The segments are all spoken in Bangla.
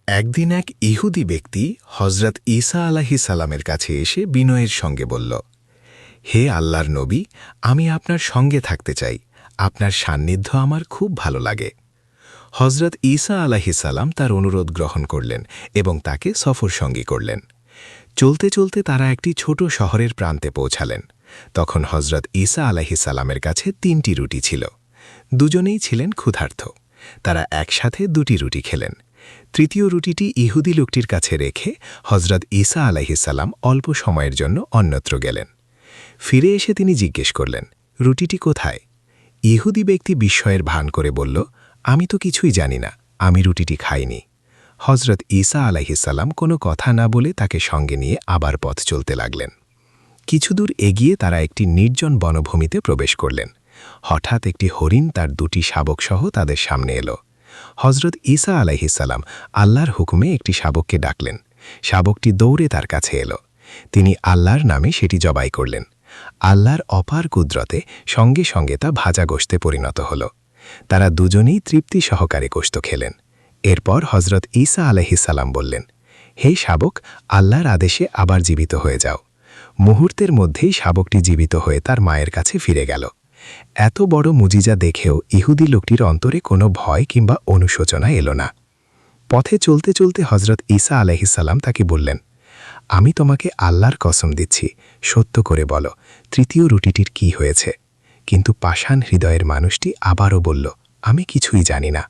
একদিন এক ইহুদি ব্যক্তি হজরত ঈসা আলাহি সালামের কাছে এসে বিনয়ের সঙ্গে বলল, হে আল্লাহর নবী, আমি আপনার সঙ্গে থাকতে চাই। আপনার সান্নিধ্য আমার খুব ভালো লাগে। হজরত ঈসা আলাহি সালাম তার অনুরোধ গ্রহণ করলেন এবং তাকে সফর সঙ্গী করলেন। চলতে চলতে তারা একটি ছোট শহরের প্রান্তে পৌঁছালেন। তখন হজরত ঈসা আলাহি সালামের কাছে ৩টি রুটি ছিল। দুজনেই ছিলেন ক্ষুধার্ত। তারা একসাথে ২টি রুটি খেলেন। তৃতীয় রুটিটি ইহুদি লোকটির কাছে রেখে হজরত ঈসা আলাইহিসাল্লাম অল্প সময়ের জন্য অন্যত্র গেলেন। ফিরে এসে তিনি জিজ্ঞেস করলেন, রুটিটি কোথায়? ইহুদি ব্যক্তি বিস্ময়ের ভান করে বলল, আমি তো কিছুই জানি না, আমি রুটিটি খাইনি। হজরত ঈসা আলাইহিসাল্লাম কোনো কথা না বলে তাকে সঙ্গে নিয়ে আবার পথ চলতে লাগলেন। কিছুদূর এগিয়ে তারা একটি নির্জন বনভূমিতে প্রবেশ করলেন। হঠাৎ একটি হরিণ তার ২টি শাবকসহ তাদের সামনে এলো। হজরত ঈসা আলাইহিসাল্লাম আল্লাহর হুকুমে একটি শাবককে ডাকলেন। শাবকটি দৌড়ে তার কাছে এলো। তিনি আল্লাহর নামে সেটি জবাই করলেন। আল্লাহর অপার কুদরতে সঙ্গে সঙ্গে তা ভাজা গোশতে পরিণত হল। তারা দুজনেই তৃপ্তি সহকারে গোশত খেলেন। এরপর হজরত ঈসা আলাইহিসাল্লাম বললেন, হে শাবক, আল্লাহর আদেশে আবার জীবিত হয়ে যাও। মুহূর্তের মধ্যেই শাবকটি জীবিত হয়ে তার মায়ের কাছে ফিরে গেল। এত বড় মুজিজা দেখেও ইহুদি লোকটির অন্তরে কোনো ভয় কিংবা অনুশোচনা এলো না। পথে চলতে চলতে হজরত ঈসা আলাইহিসাল্লাম তাকে বললেন, আমি তোমাকে আল্লাহর কসম দিচ্ছি, সত্য করে বলো, তৃতীয় রুটিটির কি হয়েছে? কিন্তু পাষাণ হৃদয়ের মানুষটি আবারও বলল, আমি কিছুই জানি না।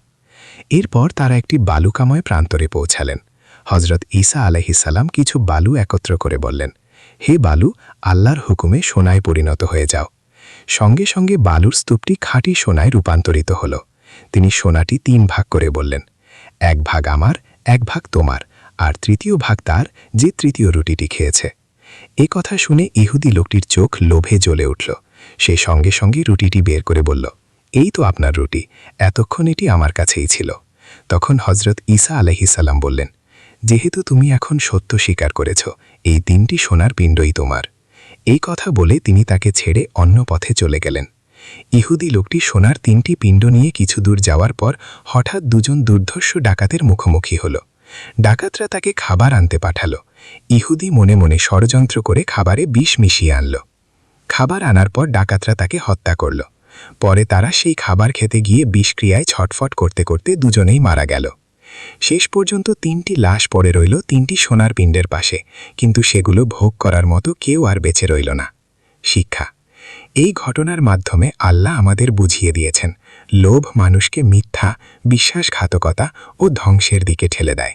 এরপর তারা একটি বালুকাময় প্রান্তরে পৌঁছালেন। হজরত ঈসা আলাইহিসাল্লাম কিছু বালু একত্র করে বললেন, হে বালু, আল্লাহর হুকুমে সোনায় পরিণত হয়ে যাও। সঙ্গে সঙ্গে বালুর স্তূপটি খাঁটি সোনায় রূপান্তরিত হল। তিনি সোনাটি ৩ ভাগ করে বললেন, ১ ভাগ আমার, ১ ভাগ তোমার, আর তৃতীয় ভাগ তার, যে তৃতীয় রুটিটি খেয়েছে। এ কথা শুনে ইহুদি লোকটির চোখ লোভে জ্বলে উঠল। সে সঙ্গে সঙ্গে রুটিটি বের করে বলল, এই তো আপনার রুটি, এতক্ষণ এটি আমার কাছেই ছিল। তখন হজরত ঈসা আলাইহিসাল্লাম বললেন, যেহেতু তুমি এখন সত্য স্বীকার করেছ, এই ৩টি সোনার পিণ্ডই তোমার। এই কথা বলে তিনি তাকে ছেড়ে অন্য পথে চলে গেলেন। ইহুদি লোকটি সোনার ৩টি পিণ্ড নিয়ে কিছু দূর যাওয়ার পর হঠাৎ দুজন দুর্ধর্ষ ডাকাতের মুখোমুখি হল। ডাকাতরা তাকে খাবার আনতে পাঠাল। ইহুদি মনে মনে ষড়যন্ত্র করে খাবারে বিষ মিশিয়ে আনল। খাবার আনার পর ডাকাতরা তাকে হত্যা করল। পরে তারা সেই খাবার খেতে গিয়ে বিষক্রিয়ায় ছটফট করতে করতে দুজনেই মারা গেল। শেষ পর্যন্ত ৩টি লাশ পড়ে রইল ৩টি সোনার পিণ্ডের পাশে, কিন্তু সেগুলো ভোগ করার মতো কেউ আর বেঁচে রইল না। শিক্ষা: এই ঘটনার মাধ্যমে আল্লাহ আমাদের বুঝিয়ে দিয়েছেন, লোভ মানুষকে মিথ্যা, বিশ্বাসঘাতকতা ও ধ্বংসের দিকে ঠেলে দেয়।